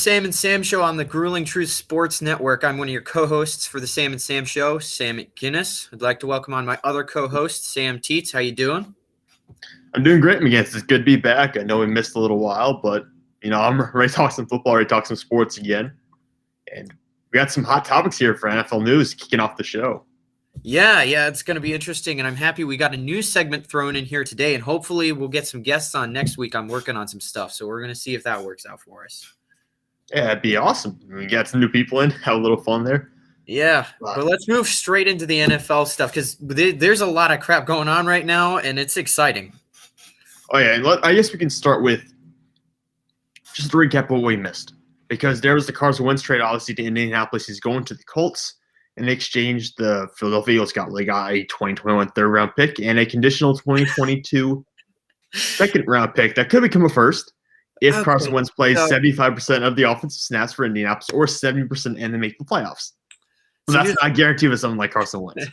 Sam and Sam Show on the Grueling Truth Sports Network. I'm one of your co-hosts for the Sam and Sam Show, Sam McGinnis. I'd like to welcome on my other co-host, Sam Teets. How you doing? I'm doing great, McGinnis. It's good to be back. I know we missed a little while, but, I'm ready to talk some football, ready to talk some sports again. And we got some hot topics here for NFL news kicking off the show. Yeah, it's going to be interesting, and I'm happy we got a new segment thrown in here today, and hopefully we'll get some guests on next week. I'm working on some stuff, so we're going to see if that works out for us. Yeah, that'd be awesome. We got some new people in, have a little fun there. Yeah, but let's move straight into the NFL stuff because there's a lot of crap going on right now, and it's exciting. Oh, yeah, and I guess we can start with just to recap what we missed. Because there was the Carson Wentz trade, obviously, to Indianapolis. He's going to the Colts. In exchange, the Philadelphia Eagles got a 2021 third-round pick and a conditional 2022 second-round pick that could become a first if Carson Wentz plays 75% of the offensive snaps for Indianapolis or 70% and they make the playoffs. So that's not guaranteed with someone like Carson Wentz.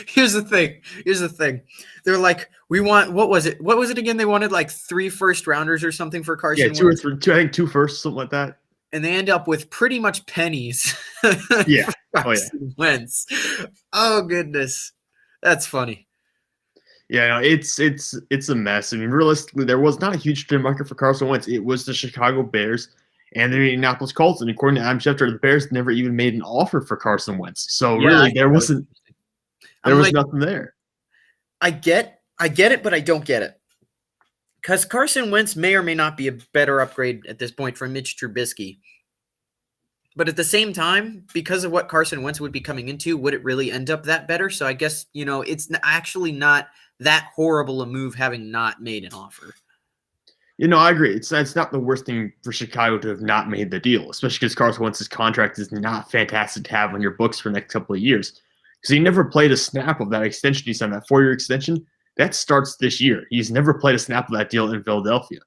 Here's the thing. They're like, we want, what was it again? They wanted like 3 first-rounders or something for Carson Wentz. Yeah, two, I think 2 firsts, something like that. And they end up with pretty much pennies. Yeah. Wentz. Oh goodness, that's funny. Yeah, no, it's a mess. I mean, realistically, there was not a huge trade market for Carson Wentz. It was the Chicago Bears and the Indianapolis Colts. And according to Adam Schefter, the Bears never even made an offer for Carson Wentz. So really, there was nothing there. I get it, but I don't get it. Because Carson Wentz may or may not be a better upgrade at this point from Mitch Trubisky. But at the same time, because of what Carson Wentz would be coming into, would it really end up that better? So I guess, it's actually not that horrible a move having not made an offer. I agree. It's not the worst thing for Chicago to have not made the deal, especially because Carson Wentz's contract is not fantastic to have on your books for the next couple of years. Because he never played a snap of that extension he signed, that 4-year extension. That starts this year. He's never played a snap of that deal in Philadelphia.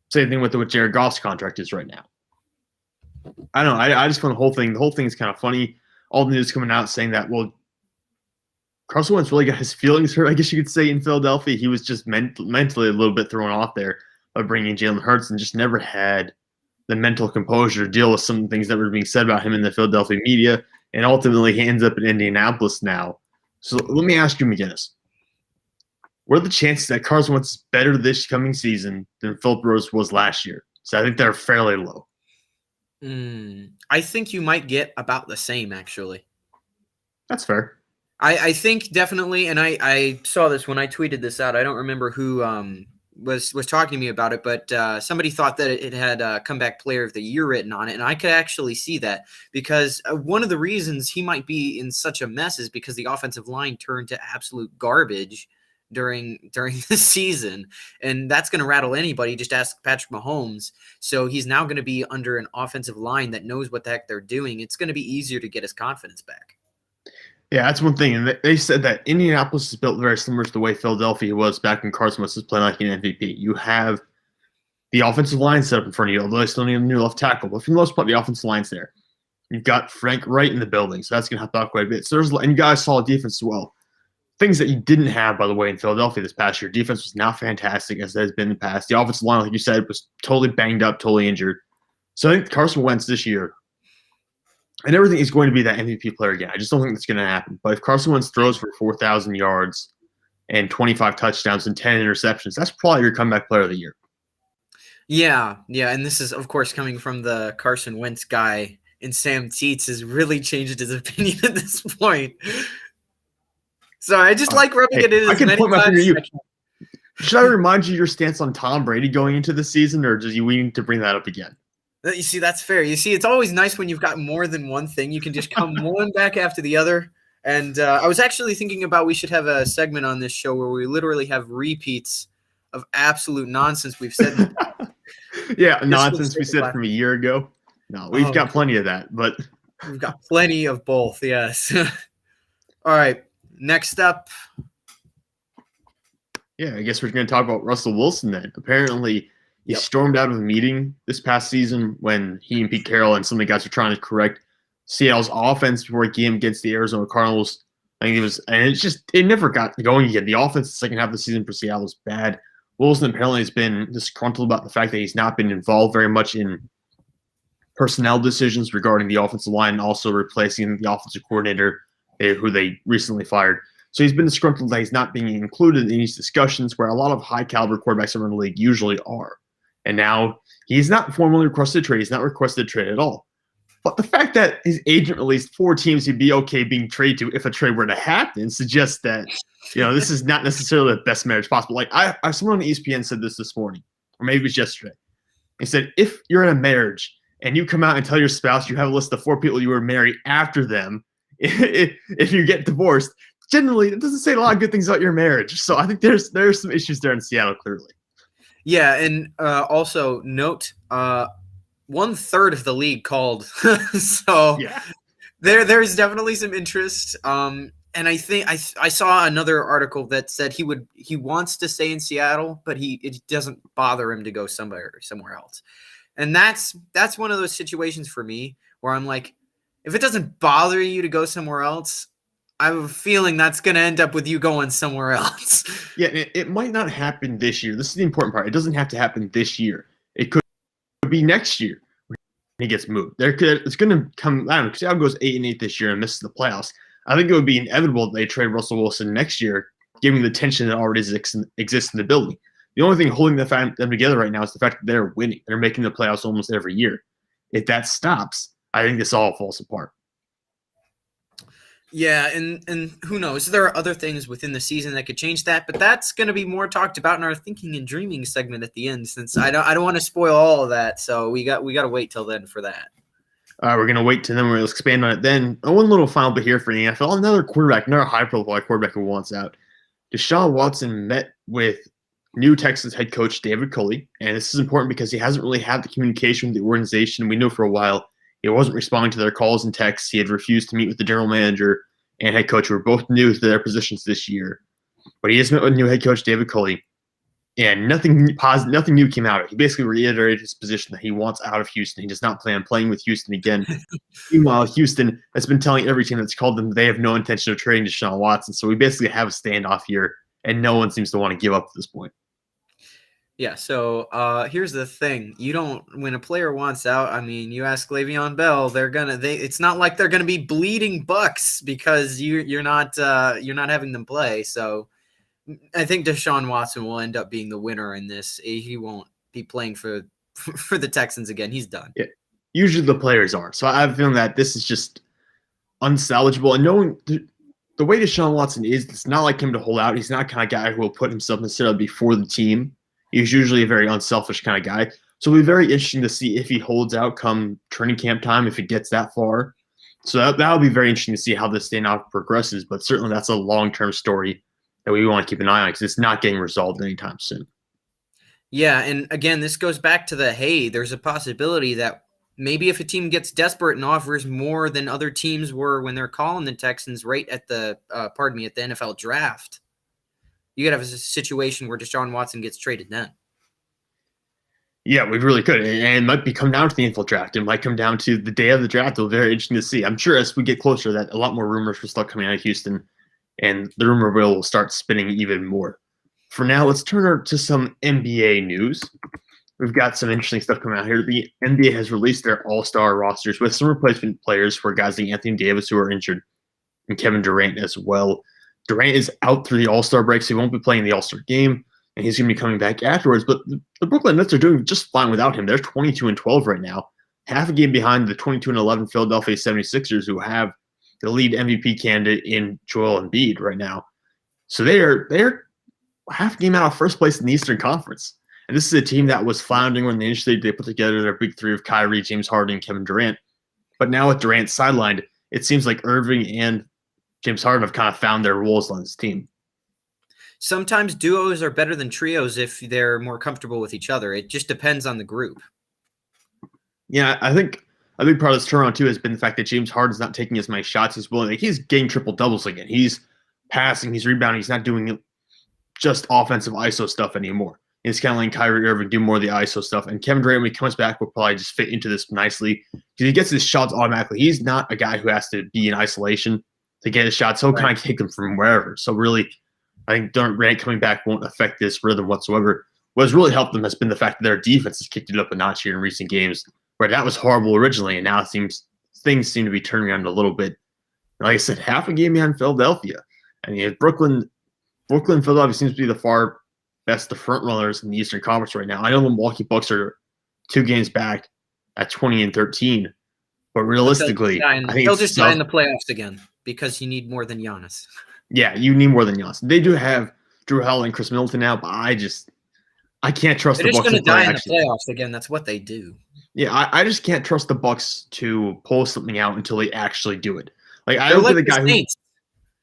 Same thing with what Jared Goff's contract is right now. I don't know. I just find the whole thing is kind of funny. All the news coming out saying that, well, Carson Wentz really got his feelings hurt, I guess you could say, in Philadelphia. He was just mentally a little bit thrown off there by bringing Jalen Hurts and just never had the mental composure to deal with some of the things that were being said about him in the Philadelphia media. And ultimately, he ends up in Indianapolis now. So let me ask you, McGinnis. What are the chances that Carson Wentz is better this coming season than Philip Rivers was last year? So I think they're fairly low. I think you might get about the same, actually. That's fair. I think definitely, and I saw this when I tweeted this out. I don't remember who was talking to me about it, but somebody thought that it had comeback player of the year written on it, and I could actually see that because one of the reasons he might be in such a mess is because the offensive line turned to absolute garbage during the season, and that's going to rattle anybody. Just ask Patrick Mahomes. So he's now going to be under an offensive line that knows what the heck they're doing. It's going to be easier to get his confidence back. Yeah, that's one thing. And they said that Indianapolis is built very similar to the way Philadelphia was back when Carson Wentz was playing like an MVP. You have the offensive line set up in front of you, although they still need a new left tackle. But for the most part, the offensive line's there. You've got Frank Wright in the building, so that's going to help out quite a bit. So and you guys saw defense as well. Things that you didn't have, by the way, in Philadelphia this past year. Defense was not fantastic as it has been in the past. The offensive line, like you said, was totally banged up, totally injured. So I think Carson Wentz this year, I never think he's going to be that MVP player again. I just don't think that's going to happen. But if Carson Wentz throws for 4,000 yards and 25 touchdowns and 10 interceptions, that's probably your comeback player of the year. Yeah, and this is, of course, coming from the Carson Wentz guy, and Sam Teets has really changed his opinion at this point. So I just like rubbing it in. I can point my finger at you. Should I remind you your stance on Tom Brady going into the season, or do you need to bring that up again? You see, that's fair. You see, it's always nice when you've got more than one thing. You can just come one back after the other. And I was actually thinking about we should have a segment on this show where we literally have repeats of absolute nonsense we've said. Yeah, nonsense we said from a year ago. No, we've got plenty of that, but we've got plenty of both. Yes. All right. Next up. Yeah, I guess we're going to talk about Russell Wilson then. Apparently, he stormed out of a meeting this past season when he and Pete Carroll and some of the guys were trying to correct Seattle's offense before a game against the Arizona Cardinals. I think it never got going again. The offense the second half of the season for Seattle was bad. Wilson apparently has been disgruntled about the fact that he's not been involved very much in personnel decisions regarding the offensive line and also replacing the offensive coordinator who they recently fired. So he's been disgruntled that he's not being included in these discussions where a lot of high-caliber quarterbacks around the league usually are. And now he's not formally requested a trade. He's not requested a trade at all. But the fact that his agent released 4 teams he'd be okay being traded to if a trade were to happen suggests that, this is not necessarily the best marriage possible. Like someone on ESPN said this morning, or maybe it was yesterday. He said, if you're in a marriage and you come out and tell your spouse you have a list of 4 people you were married after them, if you get divorced, generally it doesn't say a lot of good things about your marriage. So I think there's some issues there in Seattle, clearly. Yeah, and also note 1/3 of the league called. So yeah. There's definitely some interest. And I think I saw another article that said he wants to stay in Seattle, but it doesn't bother him to go somewhere else. And that's one of those situations for me where I'm like, if it doesn't bother you to go somewhere else, I have a feeling that's going to end up with you going somewhere else. Yeah, it might not happen this year. This is the important part. It doesn't have to happen this year. It could be next year when he gets moved. It's going to come. I don't know. Seattle goes 8-8 this year and misses the playoffs. I think it would be inevitable that they trade Russell Wilson next year, given the tension that already exists in the building. The only thing holding them together right now is the fact that they're winning. They're making the playoffs almost every year. If that stops, I think this all falls apart. Yeah, and who knows? There are other things within the season that could change that, but that's going to be more talked about in our thinking and dreaming segment at the end. Since I don't want to spoil all of that, so we got to wait till then for that. We're going to wait till then. We'll expand on it then. One little final bit here for the NFL. Another high-profile quarterback who wants out. Deshaun Watson met with new Texans head coach David Culley, and this is important because he hasn't really had the communication with the organization. We knew for a while he wasn't responding to their calls and texts. He had refused to meet with the general manager and head coach, who were both new to their positions this year. But he just met with new head coach David Culley, and nothing new came out of it. He basically reiterated his position that he wants out of Houston. He does not plan on playing with Houston again. Meanwhile, Houston has been telling every team that's called them they have no intention of trading Deshaun Watson. So we basically have a standoff here, and no one seems to want to give up at this point. Yeah, so here's the thing. When a player wants out, I mean, you ask Le'Veon Bell, it's not like they're gonna be bleeding bucks because you're not having them play. So I think Deshaun Watson will end up being the winner in this. He won't be playing for the Texans again. He's done. Yeah. Usually the players are. So I have a feeling that this is just unsalvageable. And knowing the way Deshaun Watson is, it's not like him to hold out. He's not the kind of guy who will put himself necessarily before the team. He's usually a very unselfish kind of guy. So it'll be very interesting to see if he holds out come training camp time, if it gets that far. So that'll be very interesting to see how this standoff progresses. But certainly that's a long-term story that we want to keep an eye on because it's not getting resolved anytime soon. Yeah, and again, this goes back to there's a possibility that maybe if a team gets desperate and offers more than other teams were when they're calling the Texans right at the NFL draft, you could have a situation where Deshaun Watson gets traded then. Yeah, we really could. And it might come down to the NFL draft. It might come down to the day of the draft. It'll be very interesting to see. I'm sure as we get closer that a lot more rumors will start coming out of Houston, and the rumor wheel will start spinning even more. For now, let's turn to some NBA news. We've got some interesting stuff coming out here. The NBA has released their all-star rosters with some replacement players for guys like Anthony Davis who are injured and Kevin Durant as well. Durant is out through the All-Star break, so he won't be playing the All-Star game, and he's going to be coming back afterwards. But the Brooklyn Nets are doing just fine without him. They're 22-12 right now, half a game behind the 22-11 Philadelphia 76ers, who have the lead MVP candidate in Joel Embiid right now. So they're half a game out of first place in the Eastern Conference. And this is a team that was floundering when they put together their big three of Kyrie, James Harden, and Kevin Durant. But now with Durant sidelined, it seems like Irving and James Harden have kind of found their roles on this team. Sometimes duos are better than trios if they're more comfortable with each other. It just depends on the group. Yeah, I think a big part of this turnaround, too, has been the fact that James Harden's not taking as many shots as willing. He's getting triple-doubles again. He's passing, he's rebounding. He's not doing just offensive ISO stuff anymore. He's kind of letting Kyrie Irving do more of the ISO stuff. And Kevin Durant, when he comes back, will probably just fit into this nicely because he gets his shots automatically. He's not a guy who has to be in isolation to get his shots. He'll kind of take them from wherever. So really, I think Durant coming back won't affect this rhythm whatsoever. What has really helped them has been the fact that their defense has kicked it up a notch here in recent games. where that was horrible originally, and now things seem to be turning around a little bit. Like I said, half a game behind Philadelphia. I mean, Brooklyn, Philadelphia seems to be the far best, the front runners in the Eastern Conference right now. I know the Milwaukee Bucks are 2 games back at 20-13, but realistically, I think they'll just die in the playoffs again because you need more than Giannis. Yeah, you need more than Giannis. They do have Drew Howell and Chris Middleton now, but I can't trust the Bucks. They're just going to die in the playoffs again. That's what they do. Yeah, I just can't trust the Bucks to pull something out until they actually do it. Like I don't think the guy Saints.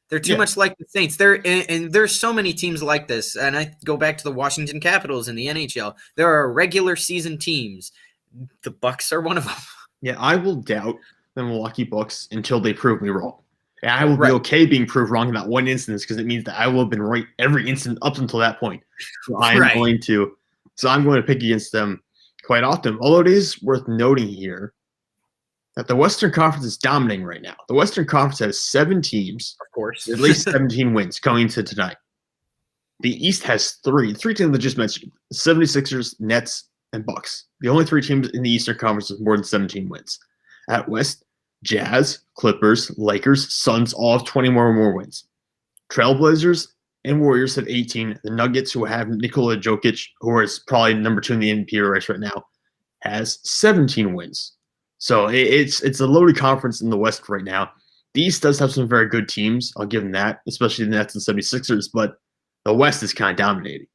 They're too much like the Saints. And there's so many teams like this. And I go back to the Washington Capitals in the NHL. There are regular season teams. The Bucks are one of them. Yeah, I will doubt the Milwaukee Bucks until they prove me wrong. And I will be okay being proved wrong in that one instance because it means that I will have been right every instant up until that point. So I'm going to pick against them quite often. Although it is worth noting here that the Western Conference is dominating right now. The Western Conference has 7 teams, of course, at least 17 wins going into tonight. The East has 3 teams I just mentioned: 76ers, Nets, and Bucks. The only 3 teams in the Eastern Conference with more than 17 wins. At West, Jazz, Clippers, Lakers, Suns all have 20 or more wins. Trailblazers and Warriors have 18. The Nuggets, who have Nikola Jokic, who is probably number 2 in the NBA race right now, has 17 wins. So it's a loaded conference in the West right now. The East does have some very good teams. I'll give them that, especially the Nets and 76ers, but the West is kind of dominating.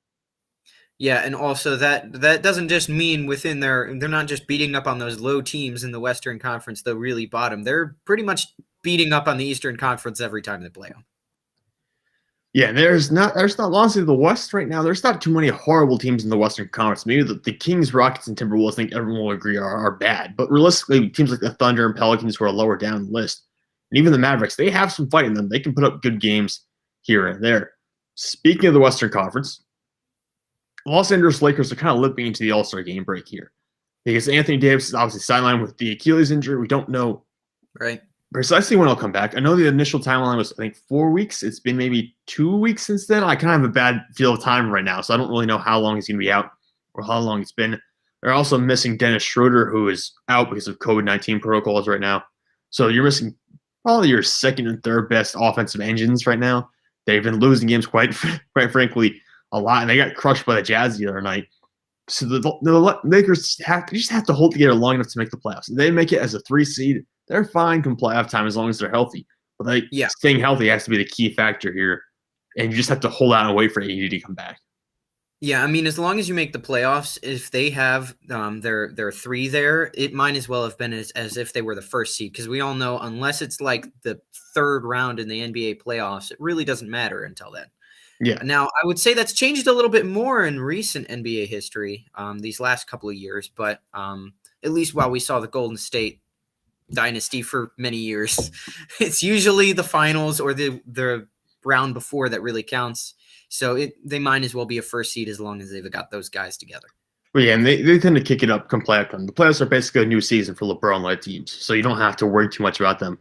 Yeah, and also that doesn't just mean they're not just beating up on those low teams in the Western Conference, the really bottom. They're pretty much beating up on the Eastern Conference every time they play them. Yeah, there's not honestly the West right now. There's not too many horrible teams in the Western Conference. Maybe the Kings, Rockets, and Timberwolves, I think everyone will agree are bad. But realistically, teams like the Thunder and Pelicans, who are lower down the list, and even the Mavericks, they have some fight in them. They can put up good games here and there. Speaking of the Western Conference, Los Angeles Lakers are kind of limping into the All-Star game break here because Anthony Davis is obviously sidelined with the Achilles injury. We don't know precisely when he'll come back. I know the initial timeline was, I think, 4 weeks. It's been maybe 2 weeks since then. I kind of have a bad feel of time right now, so I don't really know how long he's going to be out or how long it's been. They're also missing Dennis Schroeder, who is out because of COVID-19 protocols right now. So you're missing probably your second and third best offensive engines right now. They've been losing games quite frankly a lot, and they got crushed by the Jazz the other night. So the Lakers just have to hold together long enough to make the playoffs. If they make it as a 3 seed, they're fine come playoff time as long as they're healthy. But staying healthy has to be the key factor here, and you just have to hold out and wait for AD to come back. Yeah, I mean, as long as you make the playoffs, if they have their 3 there, it might as well have been as if they were the 1st seed, because we all know unless it's like the 3rd round in the NBA playoffs, it really doesn't matter until then. Yeah. Now, I would say that's changed a little bit more in recent NBA history these last couple of years, but at least while we saw the Golden State dynasty for many years, it's usually the finals or the round before that really counts. So they might as well be a 1st seed as long as they've got those guys together. Well, yeah, and they tend to kick it up come playoff time. The playoffs are basically a new season for LeBron-led teams, so you don't have to worry too much about them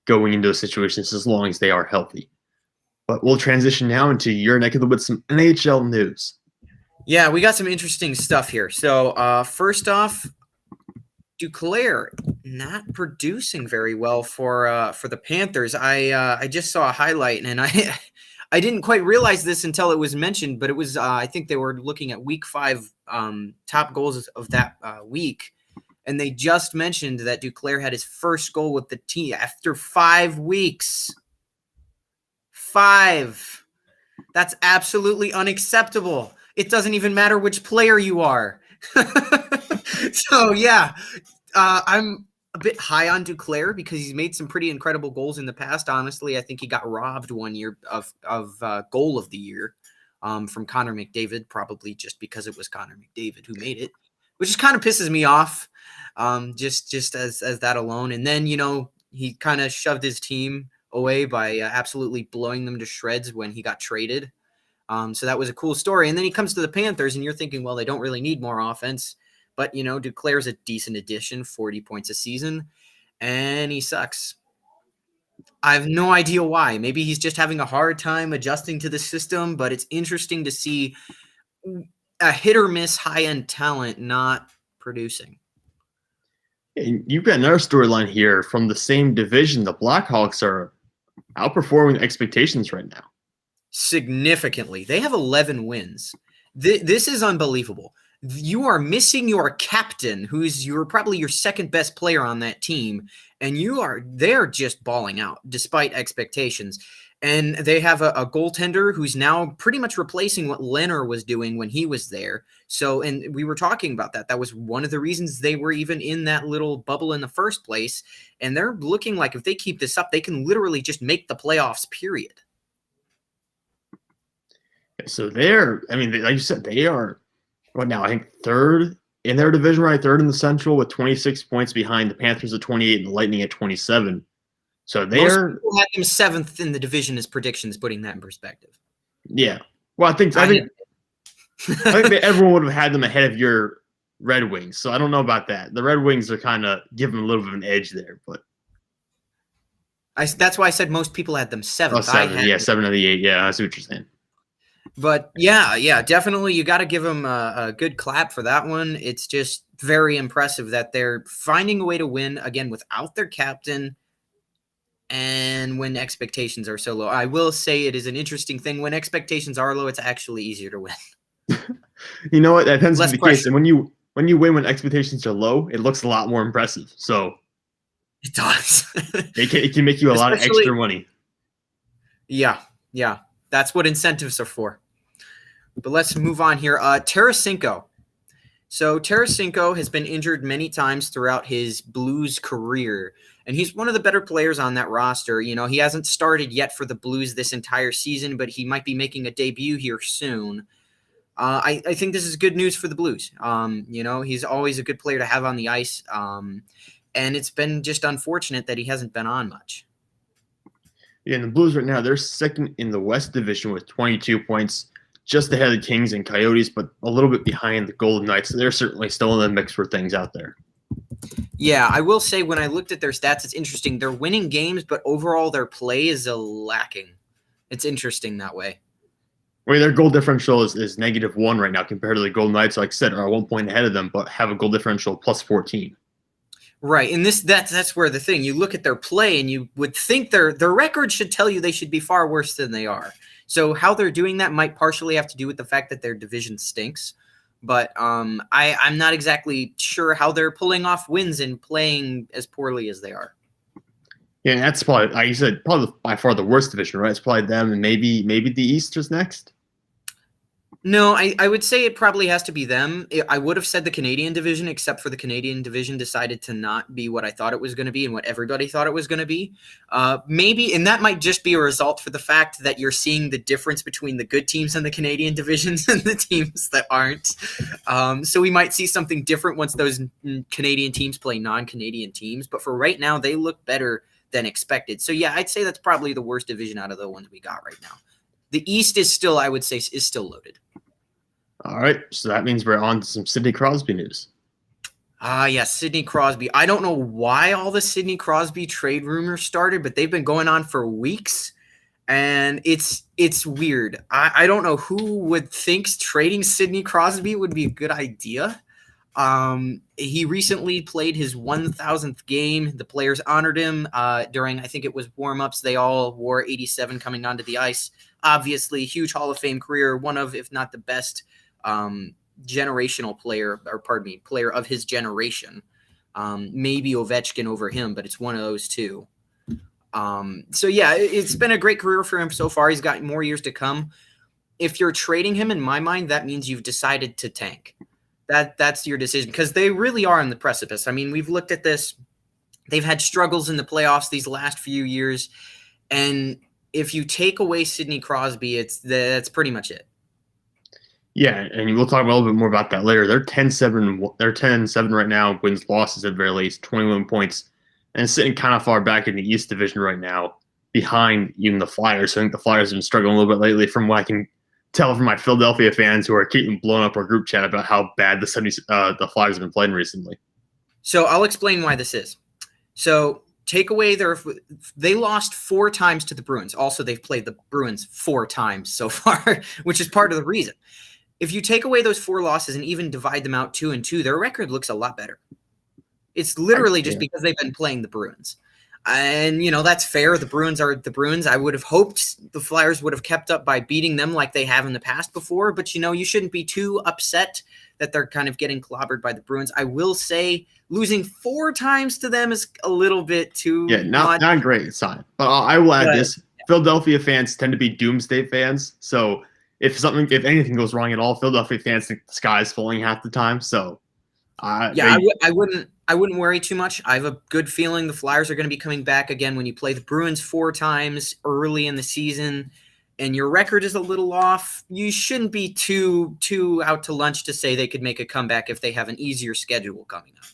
going into those situations as long as they are healthy. But we'll transition now into your neck of the woods, some NHL news. Yeah, we got some interesting stuff here. So first off, Duclair not producing very well for the Panthers. I just saw a highlight, and I didn't quite realize this until it was mentioned, but it was I think they were looking at week 5 top goals of that week, and they just mentioned that Duclair had his first goal with the team after 5 weeks. 5. That's absolutely unacceptable. It doesn't even matter which player you are. So, yeah, I'm a bit high on Duclair because he's made some pretty incredible goals in the past. Honestly, I think he got robbed one year of goal of the year from Connor McDavid, probably just because it was Connor McDavid who made it, which just kind of pisses me off just as that alone. And then, he kind of shoved his team away by absolutely blowing them to shreds when he got traded. So that was a cool story. And then he comes to the Panthers, and you're thinking, well, they don't really need more offense. But, Duclair's a decent addition, 40 points a season, and he sucks. I have no idea why. Maybe he's just having a hard time adjusting to the system, but it's interesting to see a hit or miss high-end talent not producing. And you've got another storyline here from the same division. The Blackhawks are outperforming expectations right now. Significantly. They have 11 wins. This is unbelievable. You are missing your captain, who's probably your second best player on that team, and they're just balling out despite expectations. And they have a goaltender who's now pretty much replacing what Leonard was doing when he was there. So, and we were talking about that. That was one of the reasons they were even in that little bubble in the first place. And they're looking like if they keep this up, they can literally just make the playoffs, period. So like you said, they are, what now, I think third in their division, right? Third in the Central with 26 points behind the Panthers at 28 and the Lightning at 27. So they're... Most people had them 7th in the division as predictions, putting that in perspective. Yeah. Well, I think that everyone would have had them ahead of your Red Wings. So I don't know about that. The Red Wings are kind of giving a little bit of an edge there, but that's why I said most people had them 7th. Oh, 7. 7 of the 8. Yeah, I see what you're saying. But yeah, definitely you got to give them a good clap for that one. It's just very impressive that they're finding a way to win again without their captain. And when expectations are so low, I will say it is an interesting thing. When expectations are low, it's actually easier to win. You know what? That tends to Less be the pressure. case. And when you win when expectations are low, it looks a lot more impressive. So It does. it can make you a lot of extra money. Yeah. That's what incentives are for. But let's move on here. Tarasenko. So Tarasenko has been injured many times throughout his Blues career, and he's one of the better players on that roster. You know, he hasn't started yet for the Blues this entire season, but he might be making a debut here soon. I think this is good news for the Blues. You know, he's always a good player to have on the ice, and it's been just unfortunate that he hasn't been on much. Yeah, and the Blues right now, they're second in the West Division with 22 points, just ahead of the Kings and Coyotes, but a little bit behind the Golden Knights. So they're certainly still in the mix for things out there. Yeah, I will say when I looked at their stats, it's interesting. They're winning games, but overall their play is lacking. It's interesting that way. Well, their goal differential is -1 right now compared to the Golden Knights. Like I said, are 1 point ahead of them, but have a goal differential plus 14. Right, and that's where the thing. You look at their play, and you would think their record should tell you they should be far worse than they are. So how they're doing that might partially have to do with the fact that their division stinks. But I'm not exactly sure how they're pulling off wins and playing as poorly as they are. Yeah, that's probably, like you said, probably by far the worst division, right? It's probably them and maybe the East is next. No, I would say it probably has to be them. I would have said the Canadian division, except for the Canadian division decided to not be what I thought it was going to be and what everybody thought it was going to be. Maybe, and that might just be a result for the fact that you're seeing the difference between the good teams in the Canadian divisions and the teams that aren't. So we might see something different once those Canadian teams play non-Canadian teams. But for right now, they look better than expected. So yeah, I'd say that's probably the worst division out of the ones we got right now. The East is still, I would say, is still loaded. All right, so that means we're on to some Sidney Crosby news. Yes, Sidney Crosby. I don't know why all the Sidney Crosby trade rumors started, but they've been going on for weeks, and it's weird. I don't know who would think trading Sidney Crosby would be a good idea. He recently played his 1,000th game. The players honored him during, I think it was warm-ups. They all wore 87 coming onto the ice. Obviously, huge Hall of Fame career, one of, if not the best generational player, or pardon me, player of his generation. Maybe Ovechkin over him, but it's one of those two. So yeah, it's been a great career for him so far. He's got more years to come. If you're trading him, in my mind, that means you've decided to tank. That's your decision, because they really are on the precipice. I mean, we've looked at this. They've had struggles in the playoffs these last few years, and if you take away Sidney Crosby, that's pretty much it. Yeah, and we'll talk a little bit more about that later. They're 10-7. They're 10-7 right now. Wins, losses at the very least, 21 points, and sitting kind of far back in the East Division right now, behind even the Flyers. So I think the Flyers have been struggling a little bit lately, from what I can tell from my Philadelphia fans who are keeping blowing up our group chat about how bad the Flyers have been playing recently. So I'll explain why this is. So take away they lost 4 times to the Bruins. Also, they've played the Bruins 4 times so far, which is part of the reason. If you take away those 4 losses and even divide them out 2 and 2, their record looks a lot better. It's literally just because they've been playing the Bruins. And, that's fair. The Bruins are the Bruins. I would have hoped the Flyers would have kept up by beating them like they have in the past before. But, you shouldn't be too upset that they're kind of getting clobbered by the Bruins. I will say losing 4 times to them is a little bit too not a great sign. But I will add this. Philadelphia fans tend to be doomsday fans. So if anything goes wrong at all, Philadelphia fans think the sky is falling half the time. So I wouldn't worry too much. I have a good feeling the Flyers are going to be coming back again when you play the Bruins 4 times early in the season and your record is a little off. You shouldn't be too out to lunch to say they could make a comeback if they have an easier schedule coming up.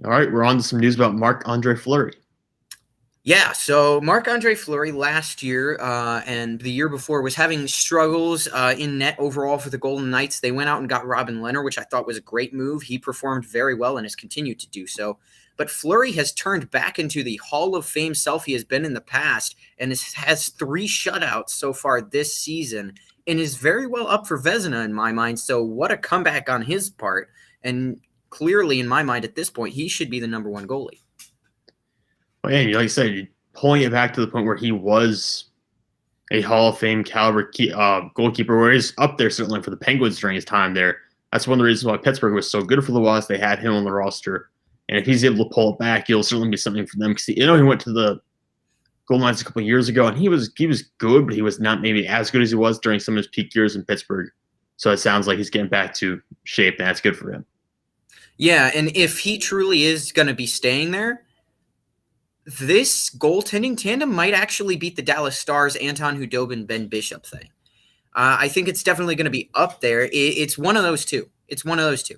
All right, we're on to some news about Marc-Andre Fleury. Yeah, so Marc-Andre Fleury last year and the year before was having struggles in net overall for the Golden Knights. They went out and got Robin Lehner, which I thought was a great move. He performed very well and has continued to do so. But Fleury has turned back into the Hall of Fame self he has been in the past and has 3 shutouts so far this season and is very well up for Vezina in my mind. So what a comeback on his part. And clearly, in my mind, at this point, he should be the number 1 goalie. Well, yeah, like I said, pulling it back to the point where he was a Hall of Fame caliber goalkeeper, where he's up there certainly for the Penguins during his time there. That's one of the reasons why Pittsburgh was so good for the Wasps. They had him on the roster. And if he's able to pull it back, it'll certainly be something for them. Because he went to the Golden Knights a couple of years ago, and he was good, but he was not maybe as good as he was during some of his peak years in Pittsburgh. So it sounds like he's getting back to shape, and that's good for him. Yeah, and if he truly is going to be staying there, this goaltending tandem might actually beat the Dallas Stars, Anton Khudobin, Ben Bishop thing. I think it's definitely going to be up there. It's one of those two. It's one of those two.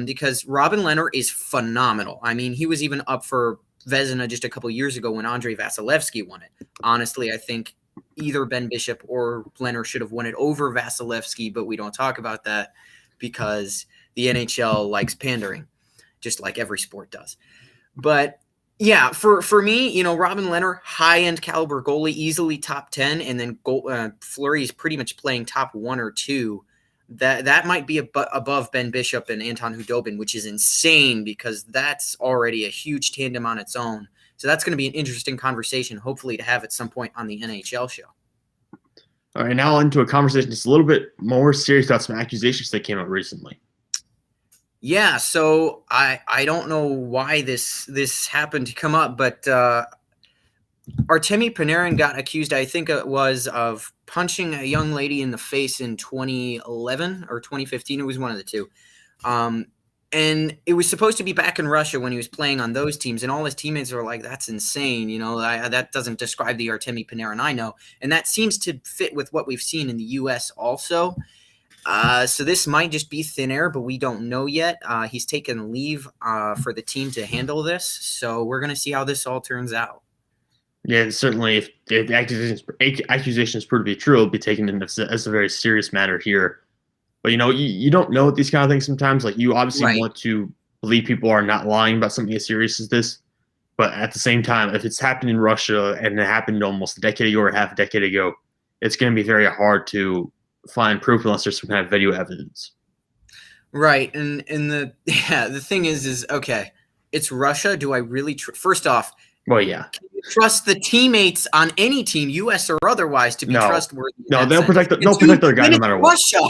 Because Robin Lehner is phenomenal. I mean, he was even up for Vezina just a couple years ago when Andrei Vasilevsky won it. Honestly, I think either Ben Bishop or Lehner should have won it over Vasilevsky, but we don't talk about that because the NHL likes pandering, just like every sport does. But yeah, for me, Robin Lehner, high-end caliber goalie, easily top 10, and then Fleury is pretty much playing top 1 or 2. That might be above Ben Bishop and Anton Khudobin, which is insane because that's already a huge tandem on its own. So that's going to be an interesting conversation, hopefully to have at some point on the NHL show. All right, now into a conversation that's a little bit more serious about some accusations that came out recently. Yeah, so I don't know why this happened to come up, but Artemi Panarin got accused, I think it was, of punching a young lady in the face in 2011 or 2015. It was one of the two. And it was supposed to be back in Russia when he was playing on those teams, and all his teammates were like, that's insane. That doesn't describe the Artemi Panarin I know. And that seems to fit with what we've seen in the U.S. also. So this might just be thin air, but we don't know yet. He's taken leave for the team to handle this, so we're going to see how this all turns out. Yeah, certainly if accusations prove to be true, it'll be taken as a very serious matter here. But, you don't know these kind of things sometimes. Like, you obviously want to believe people are not lying about something as serious as this. But at the same time, if it's happened in Russia and it happened almost a decade ago or half a decade ago, it's going to be very hard to find proof unless there's some kind of video evidence. Right. And the thing is okay, it's Russia. Do I really first off, well, yeah, can you trust the teammates on any team, US or otherwise, to be trustworthy? No, they'll protect their guy no matter what. Russia.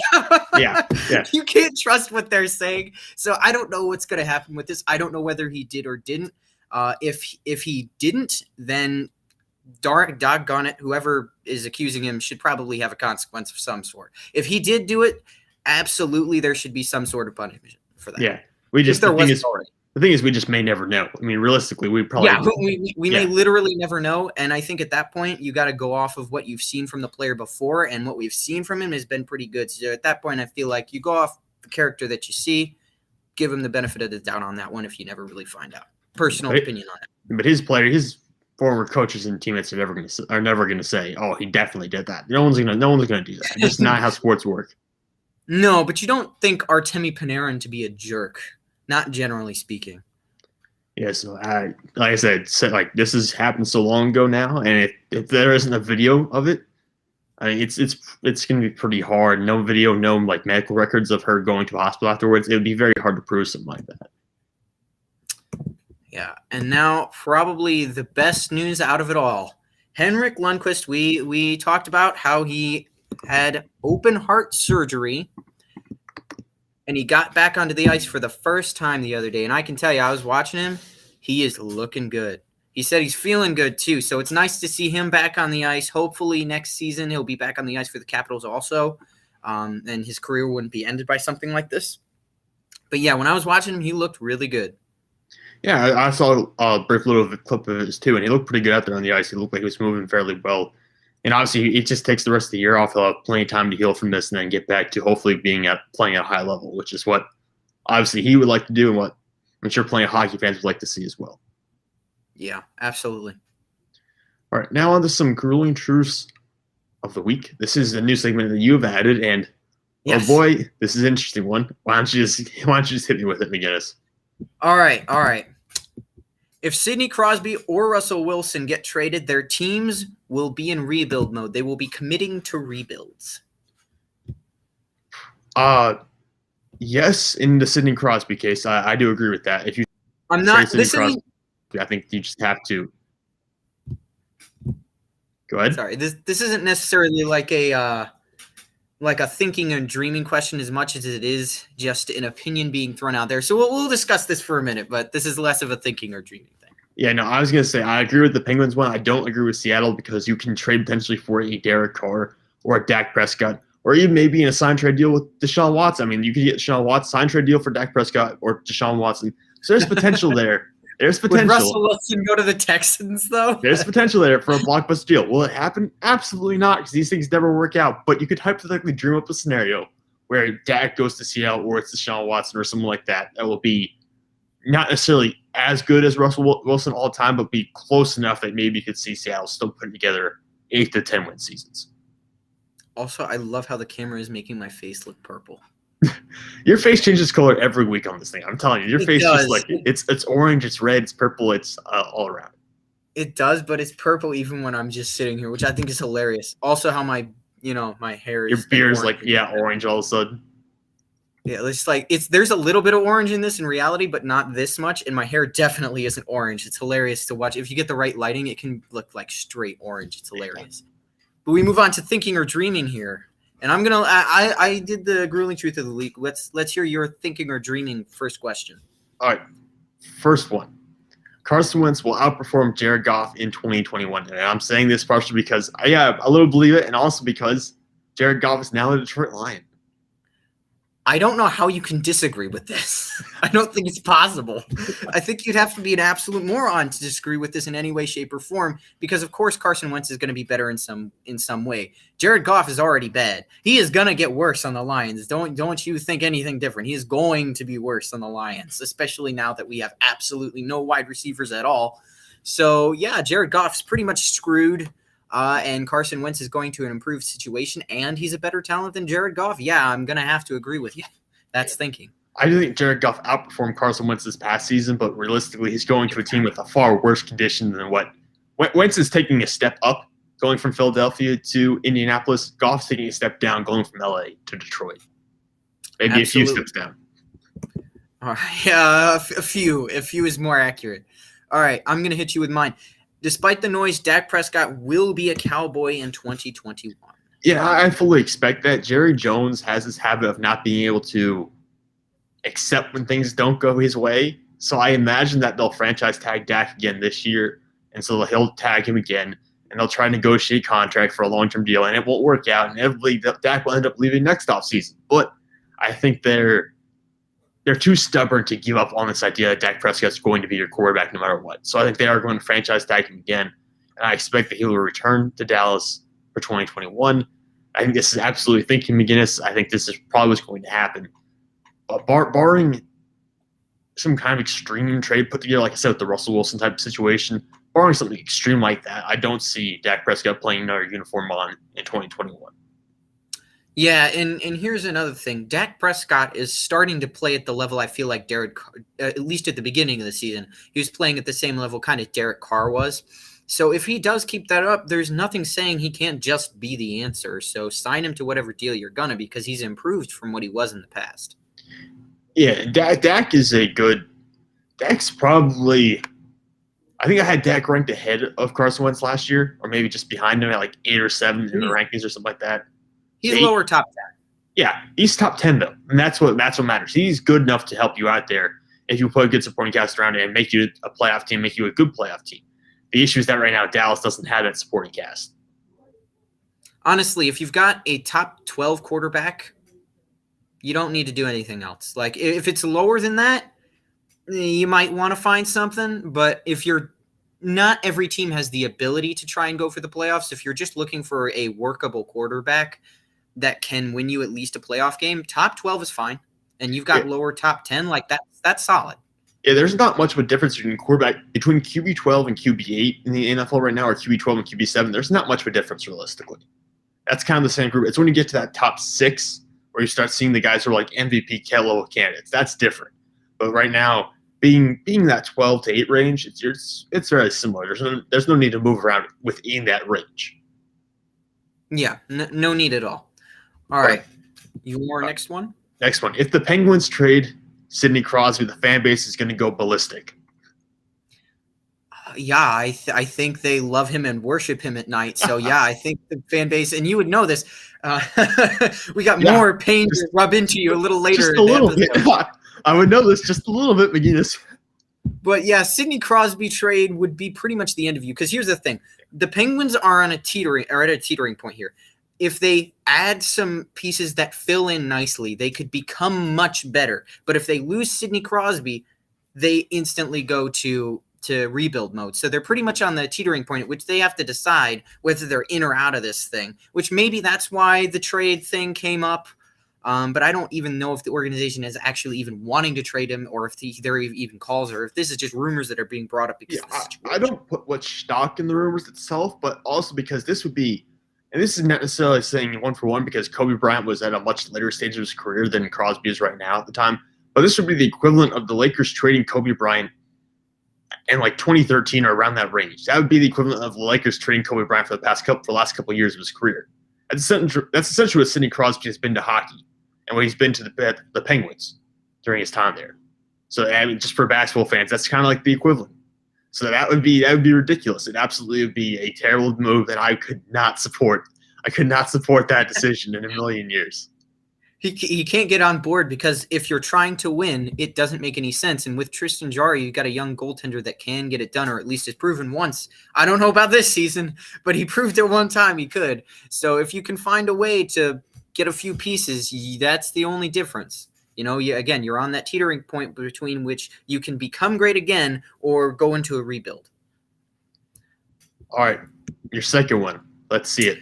yeah. You can't trust what they're saying. So I don't know what's going to happen with this. I don't know whether he did or didn't. If he didn't, then doggone it, whoever is accusing him should probably have a consequence of some sort. If he did do it, absolutely there should be some sort of punishment for that. Yeah. The thing is, we just may never know. I mean, realistically, we probably we may literally never know. And I think at that point, you got to go off of what you've seen from the player before, and what we've seen from him has been pretty good. So at that point, I feel like you go off the character that you see, give him the benefit of the doubt on that one if you never really find out. Personal opinion on it. But his former coaches and teammates are never going to say, "Oh, he definitely did that." No one's going to do that. That's not how sports work. No, but you don't think Artemi Panarin to be a jerk. Not generally speaking. Yeah, so like I said, this has happened so long ago now, and if there isn't a video of it, I mean, it's going to be pretty hard. No video, no medical records of her going to a hospital afterwards. It would be very hard to prove something like that. Yeah, and now probably the best news out of it all. Henrik Lundqvist, we talked about how he had open heart surgery and he got back onto the ice for the first time the other day. And I can tell you, I was watching him. He is looking good. He said he's feeling good too. So it's nice to see him back on the ice. Hopefully next season he'll be back on the ice for the Capitals also. And his career wouldn't be ended by something like this. But yeah, when I was watching him, he looked really good. Yeah, I saw a brief little clip of his too, and he looked pretty good out there on the ice. He looked like he was moving fairly well. And obviously, it just takes the rest of the year off. He'll have plenty of time to heal from this and then get back to hopefully playing at a high level, which is what obviously he would like to do and what I'm sure plenty of hockey fans would like to see as well. Yeah, absolutely. All right, now on to some grueling truths of the week. This is a new segment that you have added, and yes. Oh boy, this is an interesting one. Why don't you just hit me with it, McGinnis? All right. If Sidney Crosby or Russell Wilson get traded, their teams will be in rebuild mode. They will be committing to rebuilds. Yes, in the Sidney Crosby case, I do agree with that. If you I'm not listening. I think you just have to. Go ahead. Sorry, this isn't necessarily like a thinking and dreaming question as much as it is just an opinion being thrown out there. So we'll discuss this for a minute, but this is less of a thinking or dreaming thing. Yeah, no, I was going to say I agree with the Penguins one. I don't agree with Seattle because you can trade potentially for a Derek Carr or a Dak Prescott or even maybe in a sign trade deal with Deshaun Watson. I mean, you could get Deshaun Watson, sign trade deal for Dak Prescott or Deshaun Watson. So there's potential there. There's potential. Would Russell Wilson go to the Texans, though? There's potential there for a blockbuster deal. Will it happen? Absolutely not, because these things never work out. But you could hypothetically dream up a scenario where Dak goes to Seattle or it's Deshaun Watson or someone like that. That will be not necessarily as good as Russell Wilson all the time, but be close enough that maybe you could see Seattle still putting together 8 to 10 win seasons. Also, I love how the camera is making my face look purple. Your face changes color every week on this thing. I'm telling you, your face just like it's orange, it's red, it's purple, it's all around. It does, but it's purple even when I'm just sitting here, which I think is hilarious. Also, how my hair is. Your beard is like orange all of a sudden. Yeah, it's like there's a little bit of orange in this in reality, but not this much. And my hair definitely isn't orange. It's hilarious to watch. If you get the right lighting, it can look like straight orange. It's hilarious. But we move on to thinking or dreaming here. And I'm gonna. I did the grueling truth of the week. Let's hear your thinking or dreaming first question. All right, first one. Carson Wentz will outperform Jared Goff in 2021, and I'm saying this partially because I a little believe it, and also because Jared Goff is now a Detroit Lion. I don't know how you can disagree with this. I don't think it's possible. I think you'd have to be an absolute moron to disagree with this in any way, shape, or form, because of course Carson Wentz is going to be better in some way. Jared Goff is already bad. He is going to get worse on the Lions. Don't you think anything different. He is going to be worse on the Lions, especially now that we have absolutely no wide receivers at all. So yeah, Jared Goff's pretty much screwed. And Carson Wentz is going to an improved situation, and he's a better talent than Jared Goff. Yeah, I'm going to have to agree with you. That's thinking. I do think Jared Goff outperformed Carson Wentz this past season, but realistically, he's going to a team with a far worse condition than what Wentz is taking a step up going from Philadelphia to Indianapolis. Goff's taking a step down going from LA to Detroit. Maybe Absolutely. A few steps down. All right. Yeah, a few is more accurate. All right, I'm going to hit you with mine. Despite the noise, Dak Prescott will be a Cowboy in 2021. Yeah, I fully expect that. Jerry Jones has this habit of not being able to accept when things don't go his way. So I imagine that they'll franchise tag Dak again this year. And so he'll tag him again. And they'll try to negotiate a contract for a long-term deal. And it won't work out. And inevitably, Dak will end up leaving next offseason. But I think they're too stubborn to give up on this idea that Dak Prescott's going to be your quarterback no matter what. So I think they are going to franchise tag him again, and I expect that he will return to Dallas for 2021. I think this is absolutely thinking McGinnis. I think this is probably what's going to happen. But barring some kind of extreme trade put together, like I said, with the Russell Wilson type of situation, barring something extreme like that, I don't see Dak Prescott playing another uniform on in 2021. Yeah, and here's another thing. Dak Prescott is starting to play at the level I feel like at least at the beginning of the season, he was playing at the same level kind of Derek Carr was. So if he does keep that up, there's nothing saying he can't just be the answer. So sign him to whatever deal you're going to because he's improved from what he was in the past. Yeah, Dak is a good Dak's probably – I think I had Dak ranked ahead of Carson Wentz last year, or maybe just behind him at like 8 or 7 in the rankings or something like that. He's lower top 10. Yeah, he's top 10 though, and that's what matters. He's good enough to help you out there if you put a good supporting cast around it and make you a playoff team, make you a good playoff team. The issue is that right now Dallas doesn't have that supporting cast. Honestly, if you've got a top 12 quarterback, you don't need to do anything else. Like if it's lower than that, you might want to find something. But if you're not, every team has the ability to try and go for the playoffs. If you're just looking for a workable quarterback that can win you at least a playoff game, top 12 is fine. And you've got lower top 10, like that's solid. Yeah, there's not much of a difference between QB 12 and QB 8 in the NFL right now, or QB 12 and QB 7. There's not much of a difference realistically. That's kind of the same group. It's when you get to that top 6 where you start seeing the guys who are like MVP level candidates. That's different. But right now, being that 12 to 8 range, it's very similar. There's no need to move around within that range. Yeah, no need at all. All right. You want our next one? Next one. If the Penguins trade Sidney Crosby, the fan base is going to go ballistic. Yeah, I think they love him and worship him at night. So, yeah, I think the fan base, and you would know this, we got more pain to rub into you a little later. Just a little bit. I would know this just a little bit, McGinnis. But, yeah, Sidney Crosby trade would be pretty much the end of you. Because here's the thing. The Penguins are at a teetering point here. If they add some pieces that fill in nicely, they could become much better. But if they lose Sidney Crosby, they instantly go to rebuild mode. So they're pretty much on the teetering point at which they have to decide whether they're in or out of this thing, which maybe that's why the trade thing came up. But I don't even know if the organization is actually even wanting to trade him, or if there even calls, or if this is just rumors that are being brought up. Because I don't put much stock in the rumors itself, but also because this would be, and this is not necessarily saying one for one because Kobe Bryant was at a much later stage of his career than Crosby is right now at the time, but this would be the equivalent of the Lakers trading Kobe Bryant in like 2013 or around that range. That would be the equivalent of the Lakers trading Kobe Bryant for the last couple of years of his career. That's essentially what Sidney Crosby has been to hockey and what he's been to the Penguins during his time there. So I mean, just for basketball fans, that's kind of like the equivalent. So that would be ridiculous. It absolutely would be a terrible move that I could not support. I could not support that decision in a million years. He can't get on board because if you're trying to win, it doesn't make any sense. And with Tristan Jarry, you've got a young goaltender that can get it done, or at least has proven once. I don't know about this season, but he proved it one time he could. So if you can find a way to get a few pieces, that's the only difference. You know, again, you're on that teetering point between which you can become great again or go into a rebuild. All right, your second one. Let's see it.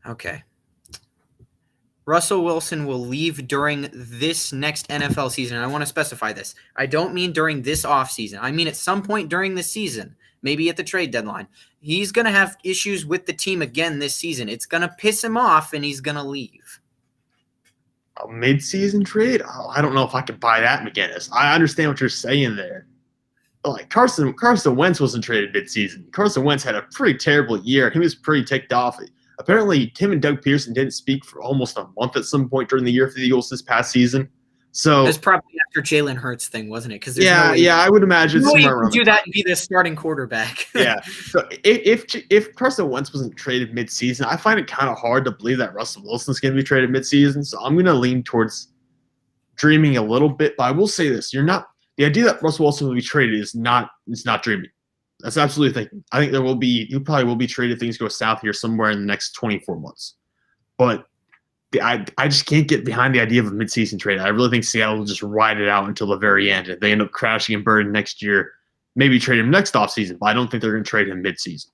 Okay. Russell Wilson will leave during this next NFL season. And I want to specify this. I don't mean during this offseason. I mean at some point during the season, maybe at the trade deadline. He's going to have issues with the team again this season. It's going to piss him off, and he's going to leave. A mid-season trade? Oh, I don't know if I can buy that, McGinnis. I understand what you're saying there. Like Carson Wentz wasn't traded mid-season. Carson Wentz had a pretty terrible year. He was pretty ticked off. Apparently, Tim and Doug Pearson didn't speak for almost a month at some point during the year for the Eagles this past season. So it's probably after Jalen Hurts thing, wasn't it? Because I would imagine somewhere around do that and be the starting quarterback. Yeah. So if Carson Wentz wasn't traded mid-season, I find it kind of hard to believe that Russell Wilson's going to be traded mid-season. So I'm going to lean towards dreaming a little bit. But I will say this: the idea that Russell Wilson will be traded is not dreaming. That's absolutely thinking. I think he probably will be traded if things go south here somewhere in the next 24 months. But I just can't get behind the idea of a midseason trade. I really think Seattle will just ride it out until the very end. If they end up crashing and burning next year, maybe trade him next offseason, but I don't think they're going to trade him midseason.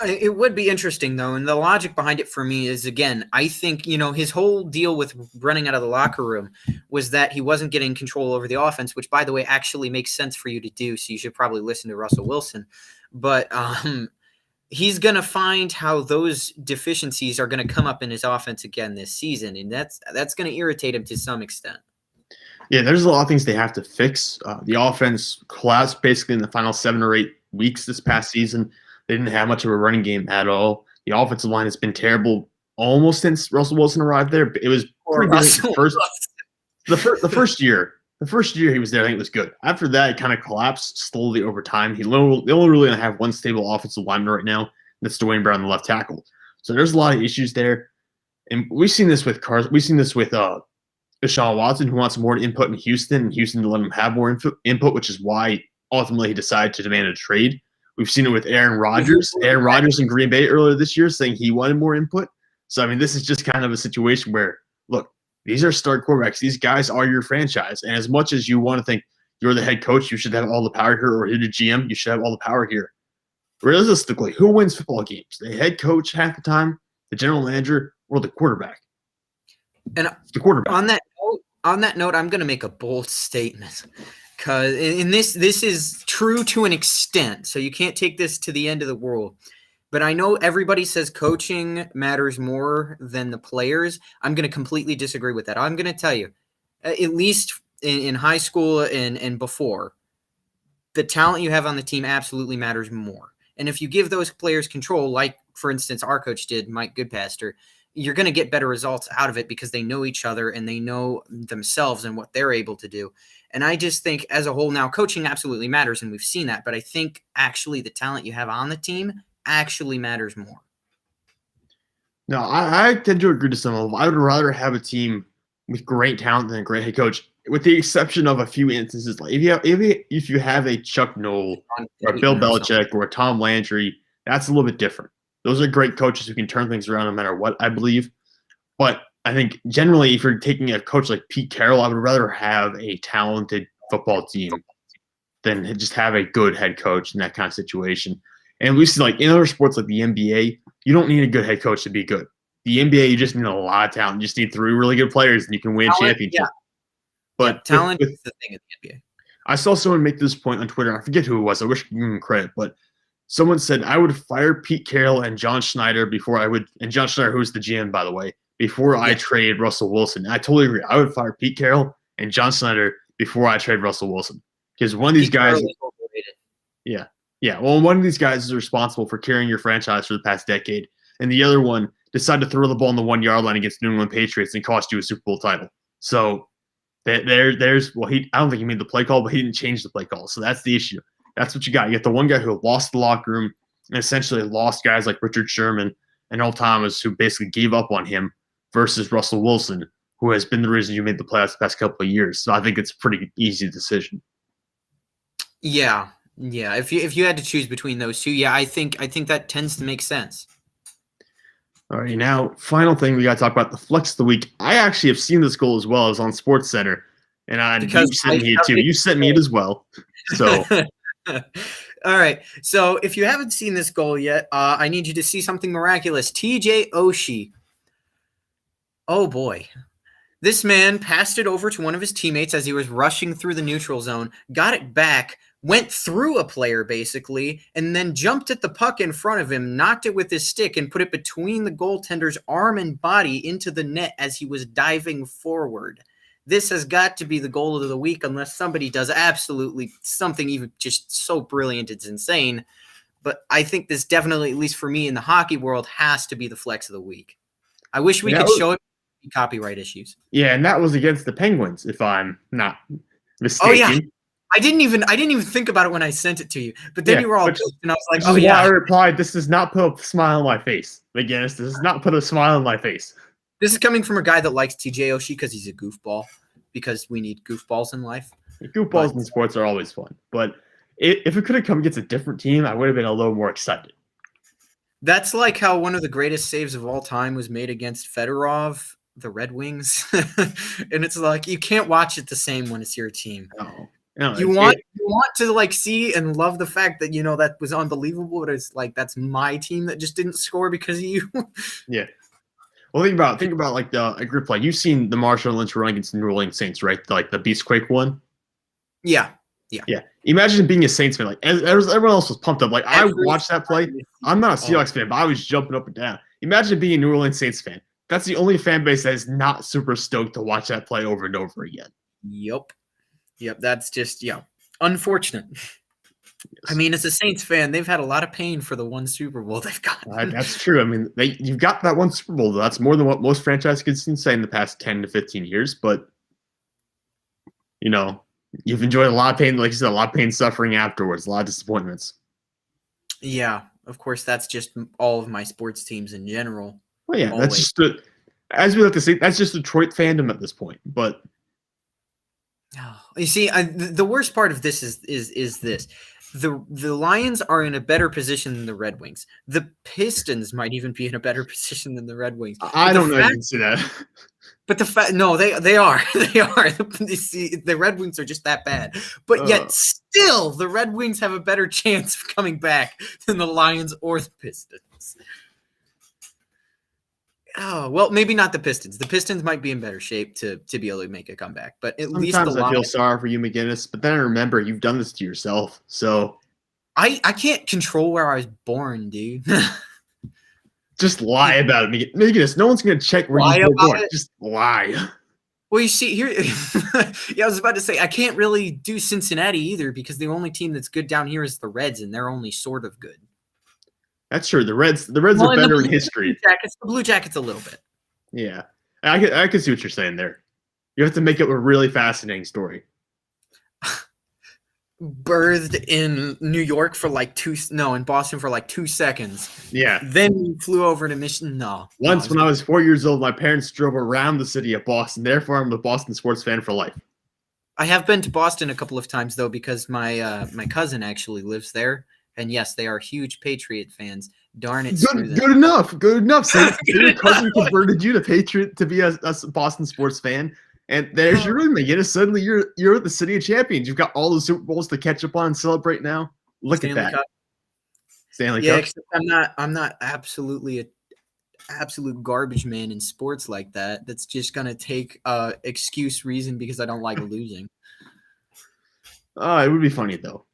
It would be interesting, though, and the logic behind it for me is, again, I think, his whole deal with running out of the locker room was that he wasn't getting control over the offense, which, by the way, actually makes sense for you to do, so you should probably listen to Russell Wilson. But he's going to find how those deficiencies are going to come up in his offense again this season, and that's going to irritate him to some extent. Yeah, there's a lot of things they have to fix. The offense collapsed basically in the final 7 or 8 weeks this past season. They didn't have much of a running game at all. The offensive line has been terrible almost since Russell Wilson arrived there. It was pretty good the first year. The first year he was there, I think it was good. After that, it kind of collapsed slowly over time. They only really have one stable offensive lineman right now. That's Dwayne Brown, the left tackle. So there's a lot of issues there. And we've seen this with Carson. We've seen this with Deshaun Watson, who wants more input in Houston, and Houston to let him have more input, which is why ultimately he decided to demand a trade. We've seen it with Aaron Rodgers. Aaron Rodgers in Green Bay earlier this year saying he wanted more input. So, I mean, this is just kind of a situation where, look, these are star quarterbacks. These guys are your franchise. And as much as you want to think you're the head coach, you should have all the power here, or you're the GM, you should have all the power here. Realistically, who wins football games? The head coach half the time, the general manager, or the quarterback? And it's the quarterback. On that note, I'm going to make a bold statement. Because in this is true to an extent, so you can't take this to the end of the world. But I know everybody says coaching matters more than the players. I'm going to completely disagree with that. I'm going to tell you, at least in high school and before, the talent you have on the team absolutely matters more. And if you give those players control, like, for instance, our coach did, Mike Goodpaster, you're going to get better results out of it because they know each other and they know themselves and what they're able to do. And I just think as a whole now, coaching absolutely matters, and we've seen that. But I think actually the talent you have on the team actually matters more. No, I tend to agree to some level. I would rather have a team with great talent than a great head coach, with the exception of a few instances. Like if you have a Chuck Noll or a Bill Belichick or a Tom Landry, that's a little bit different. Those are great coaches who can turn things around no matter what, I believe. But I think generally if you're taking a coach like Pete Carroll, I would rather have a talented football team than just have a good head coach in that kind of situation. And we see, like, in other sports like the NBA, you don't need a good head coach to be good. The NBA, you just need a lot of talent. You just need 3 really good players, and you can win a championship. Yeah. But talent is the thing in the NBA. I saw someone make this point on Twitter. I forget who it was. I wish I could give him credit. But someone said, I would fire Pete Carroll and John Schneider before I would – and John Schneider, who's the GM, by the way, before I trade Russell Wilson. And I totally agree. I would fire Pete Carroll and John Schneider before I trade Russell Wilson. Because one of these guys – yeah. Yeah, well, one of these guys is responsible for carrying your franchise for the past decade, and the other one decided to throw the ball on the 1-yard line against New England Patriots and cost you a Super Bowl title. So I don't think he made the play call, but he didn't change the play call. So that's the issue. That's what you got. You got the one guy who lost the locker room and essentially lost guys like Richard Sherman and Earl Thomas, who basically gave up on him, versus Russell Wilson, who has been the reason you made the playoffs the past couple of years. So I think it's a pretty easy decision. Yeah. Yeah, if you had to choose between those two, I think that tends to make sense. All right, now final thing we got to talk about, the flex of the week. I actually have seen this goal as well. As on Sports Center, and you sent me it too. You sent me it as well. So, all right. So if you haven't seen this goal yet, I need you to see something miraculous. TJ Oshie. Oh boy. This man passed it over to one of his teammates as he was rushing through the neutral zone, got it back, went through a player basically, and then jumped at the puck in front of him, knocked it with his stick, and put it between the goaltender's arm and body into the net as he was diving forward. This has got to be the goal of the week unless somebody does absolutely something even just so brilliant it's insane. But I think this definitely, at least for me in the hockey world, has to be the flex of the week. I wish we could show it. Copyright issues. Yeah, and that was against the Penguins, if I'm not mistaken. Oh yeah, I didn't even think about it when I sent it to you. But then you were all pissed, and I was like, "Oh yeah." I replied, "This does not put a smile on my face, McGinnis. This does not put a smile on my face." This is coming from a guy that likes TJ Oshie because he's a goofball. Because we need goofballs in life. Goofballs in sports are always fun, but if it could have come against a different team, I would have been a little more excited. That's like how one of the greatest saves of all time was made against Fedorov, the Red Wings. And it's like you can't watch it the same when it's your team. No, you want to like see and love the fact that that was unbelievable, but it's like that's my team that just didn't score because of you. Yeah. Well, think about like a group play. You've seen the Marshall Lynch run against the New Orleans Saints, right? Like the Beastquake one. Yeah. Imagine being a Saints fan. Like everyone else was pumped up. Like I watched that play. I'm not a Seahawks fan, but I was jumping up and down. Imagine being a New Orleans Saints fan. That's the only fan base that is not super stoked to watch that play over and over again. Yep. That's just unfortunate. Yes. I mean, as a Saints fan, they've had a lot of pain for the one Super Bowl they've got. That's true. I mean, you've got that one Super Bowl. That's more than what most franchises can say in the past 10 to 15 years. But you've enjoyed a lot of pain, like you said, a lot of pain, suffering afterwards, a lot of disappointments. Yeah, of course, that's just all of my sports teams in general. Well, yeah, that's just as we like to say, that's just Detroit fandom at this point. But you see, the worst part of this is this: the Lions are in a better position than the Red Wings. The Pistons might even be in a better position than the Red Wings. I don't know if you can see that. But no, they are. They are. The Red Wings are just that bad. But yet still, the Red Wings have a better chance of coming back than the Lions or the Pistons. Oh, well, maybe not the Pistons. The Pistons might be in better shape to be able to make a comeback. But at least sometimes I feel sorry for you, McGinnis. But then I remember you've done this to yourself. So I can't control where I was born, dude. Just lie about it, McGinnis. No one's going to check where you were born. Just lie. Well, you see here, yeah, I was about to say I can't really do Cincinnati either because the only team that's good down here is the Reds, and they're only sort of good. That's true. The Reds are better in history. The Blue Jackets a little bit. Yeah, I can see what you're saying there. You have to make it a really fascinating story. Birthed in New York for in Boston for like 2 seconds. Yeah. Then flew over to Michigan. Once when I was 4 years old, my parents drove around the city of Boston. Therefore, I'm a Boston sports fan for life. I have been to Boston a couple of times, though, because my cousin actually lives there. And yes, they are huge Patriot fans. Darn it. Good enough. So your cousin converted you to be a Boston sports fan. And there's your room, McGinnis. Suddenly you're at the City of Champions. You've got all the Super Bowls to catch up on and celebrate now. Look at that. Stanley Cup. Except I'm not absolutely an absolute garbage man in sports like that. That's just gonna take excuse reason because I don't like losing. It would be funny though.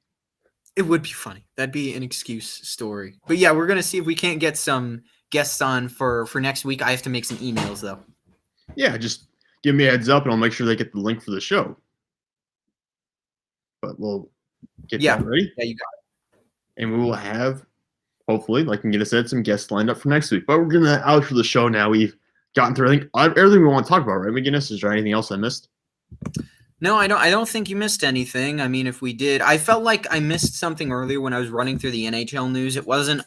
It would be funny. That'd be an excuse story. But yeah, we're gonna see if we can't get some guests on for next week. I have to make some emails though. Yeah, just give me a heads up and I'll make sure they get the link for the show. But we'll get that ready. Yeah, you got it. And we will have, hopefully, like McGinnis said, some guests lined up for next week. But we're going to outro the show now. We've gotten through, I think, everything we want to talk about, right, McGinnis? Is there anything else I missed? No, I don't think you missed anything. I mean, if we did, I felt like I missed something earlier when I was running through the NHL news. It wasn't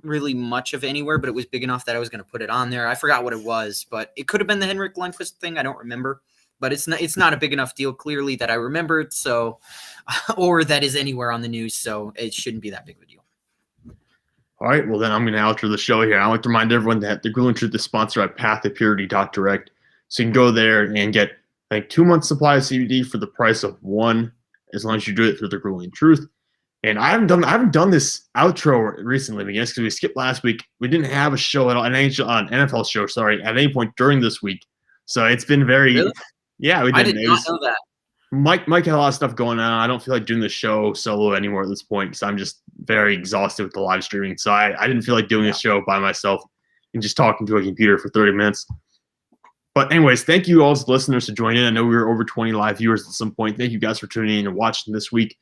really much of anywhere, but it was big enough that I was going to put it on there. I forgot what it was, but it could have been the Henrik Lundqvist thing. I don't remember, but it's not a big enough deal clearly that I remembered. So, or that is anywhere on the news. So it shouldn't be that big of a deal. All right. Well, then I'm going to outro the show here. I'd like to remind everyone that the Grueling Truth is sponsored by PathToPurity.direct. So you can go there and get 2 months supply of CBD for the price of one, as long as you do it through the Grueling Truth. And I haven't done this outro recently, because we skipped last week. We didn't have a show at all, an NFL show, at any point during this week. So it's been very, really? Yeah, we didn't. I did not know that. Mike had a lot of stuff going on. I don't feel like doing the show solo anymore at this point because I'm just very exhausted with the live streaming. So I didn't feel like doing a show by myself and just talking to a computer for 30 minutes. But anyways, thank you all as listeners to join in. I know we were over 20 live viewers at some point. Thank you guys for tuning in and watching this week.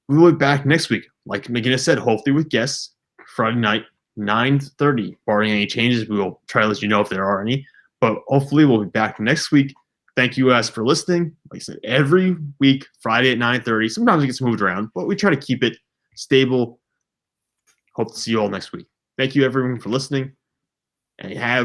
We will be back next week, like McGinnis said, hopefully with guests, Friday night, 9:30. Barring any changes, we will try to let you know if there are any. But hopefully we'll be back next week. Thank you guys for listening. Like I said, every week, Friday at 9:30. Sometimes it gets moved around, but we try to keep it stable. Hope to see you all next week. Thank you, everyone, for listening. And have